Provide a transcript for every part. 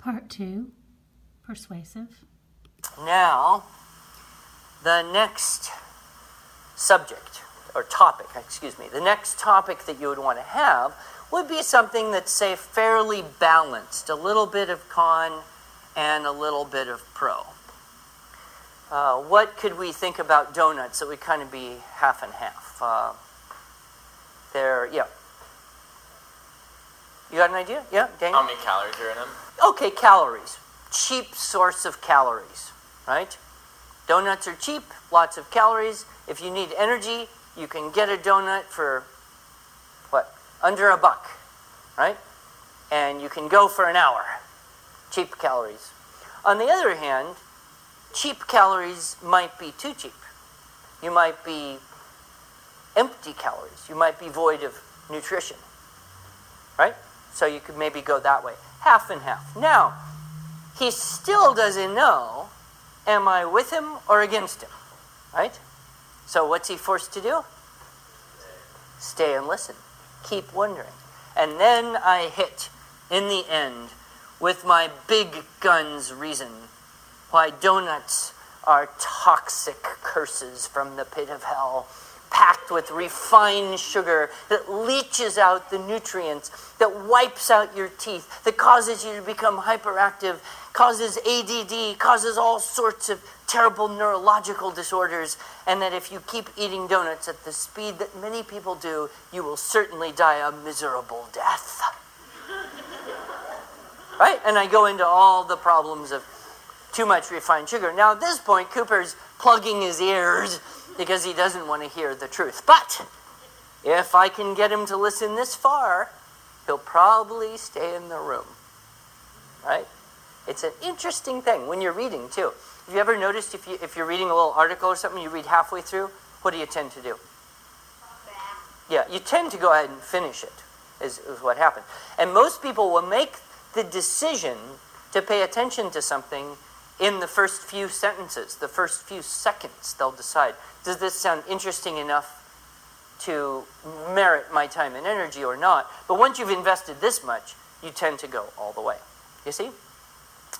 Part 2, Persuasive. Now, the next subject, or topic, the next topic that you would want to have would be something that's, say, fairly balanced, a little bit of con and a little bit of pro. What could we think about donuts that would kind of be half and half? Yeah. You got an idea? Yeah, Daniel? How many calories are in them? Okay, calories. Cheap source of calories, right? Donuts are cheap, lots of calories. If you need energy, you can get a donut for, under $1, right? And you can go for an hour. Cheap calories. On the other hand, cheap calories might be too cheap. You might be empty calories. You might be void of nutrition, right? So you could maybe go that way. Half and half. Now, he still doesn't know, am I with him or against him, right? So what's he forced to do? Stay and listen. Keep wondering. And then I hit, in the end, with my big guns reason, why donuts are toxic curses from the pit of hell, packed with refined sugar that leaches out the nutrients, that wipes out your teeth, that causes you to become hyperactive, causes ADD, causes all sorts of terrible neurological disorders, and that if you keep eating donuts at the speed that many people do, you will certainly die a miserable death. Right? And I go into all the problems of too much refined sugar. Now at this point, Cooper's plugging his ears because he doesn't want to hear the truth. But if I can get him to listen this far, he'll probably stay in the room. Right? It's an interesting thing when you're reading, too. Have you ever noticed if you're reading a little article or something, you read halfway through, what do you tend to do? Yeah, you tend to go ahead and finish it, is what happens. And most people will make the decision to pay attention to something in the first few sentences, the first few seconds. They'll decide, does this sound interesting enough to merit my time and energy or not? But once you've invested this much, you tend to go all the way. You see?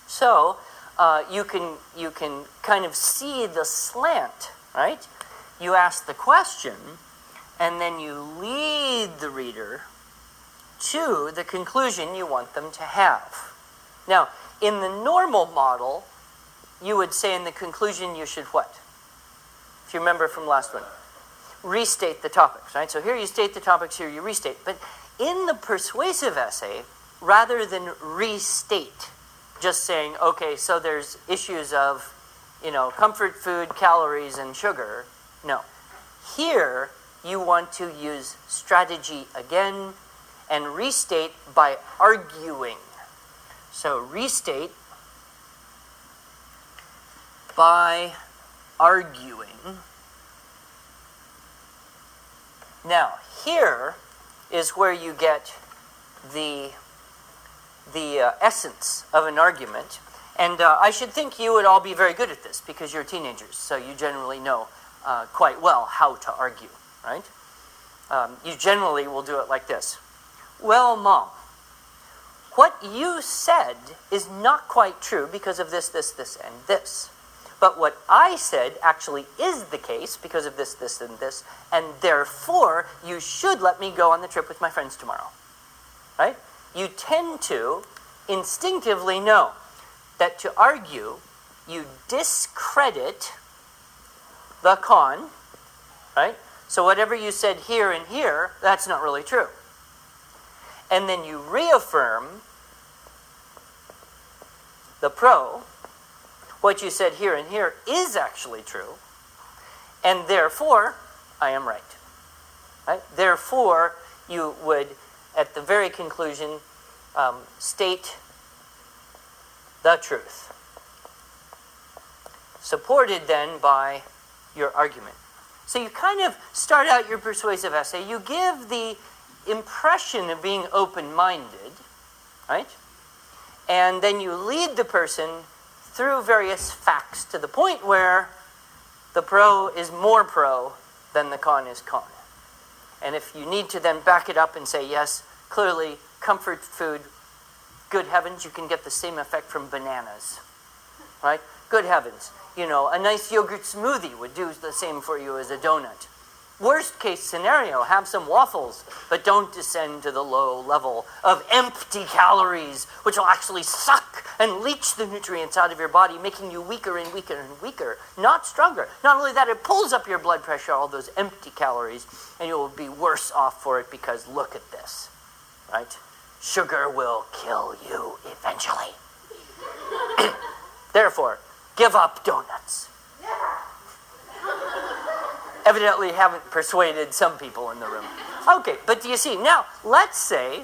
So you can kind of see the slant, right? You ask the question, and then you lead the reader to the conclusion you want them to have. Now, in the normal model, you would say in the conclusion you should what? If you remember from last one. Restate the topics, right? So here you state the topics, here you restate. But in the persuasive essay, rather than restate, just saying, okay, so there's issues of, comfort food, calories, and sugar. No. Here, you want to use strategy again and restate by arguing. So restate by arguing. Now, here is where you get the essence of an argument. And I should think you would all be very good at this because you're teenagers, so you generally know quite well how to argue, right? You generally will do it like this. Well, Mom, what you said is not quite true because of this, this, this, and this. But what I said actually is the case because of this, this, and this, and therefore you should let me go on the trip with my friends tomorrow. Right? You tend to instinctively know that to argue, you discredit the con, right? So whatever you said here and here, that's not really true. And then you reaffirm the pro. What you said here and here is actually true, and therefore, I am right. Right? Therefore, you would, at the very conclusion, state the truth, supported then by your argument. So you kind of start out your persuasive essay. You give the impression of being open-minded, right? And then you lead the person through various facts to the point where the pro is more pro than the con is con. And if you need to then back it up and say, yes, clearly comfort food good heavens, you can get the same effect from bananas, right? Good heavens. You know, a nice yogurt smoothie would do the same for you as a donut. Worst case scenario, have some waffles, but don't descend to the low level of empty calories, which will actually suck and leach the nutrients out of your body, making you weaker and weaker and weaker, not stronger. Not only that, it pulls up your blood pressure, all those empty calories, and you will be worse off for it because look at this, right? Sugar will kill you eventually. Therefore, give up donuts. Evidently haven't persuaded some people in the room. Okay, but do you see, now let's say